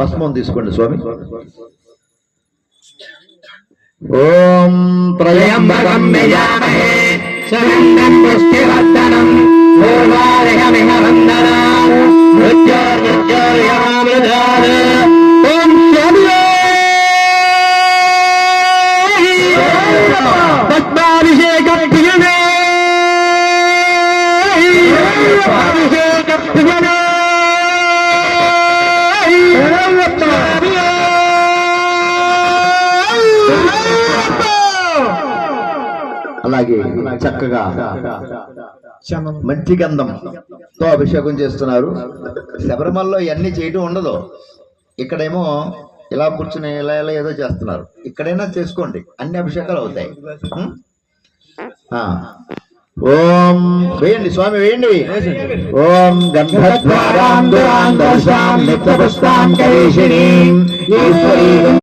భస్మం తీసుకోండి స్వామి. ఓం త్రయంబకం యజామహే శరణ్యం పుష్టివర్ధనం పూర్వార్హమిహ వందనాం మృత్యోర్మృత్యోర్యమామృతాత్. ఓం పద్మాభిషేక ప్రియనే అభిషేక ప్రియనే అలాగే చక్కగా మంచి గంధంతో అభిషేకం చేస్తున్నారు. శబరిమలలో ఇవన్నీ చేయటం ఉండదు. ఇక్కడేమో ఇలా కూర్చుని ఇలా ఇలా ఏదో చేస్తున్నారు. ఇక్కడైనా చేసుకోండి, అన్ని అభిషేకాలు అవుతాయి. ఓం వేయండి స్వామి, వేయండి. ఓం గంధద్వారాం దురాం దర్శాం నిత్యపుష్టాం కరీషిణీం ఈశ్వరీ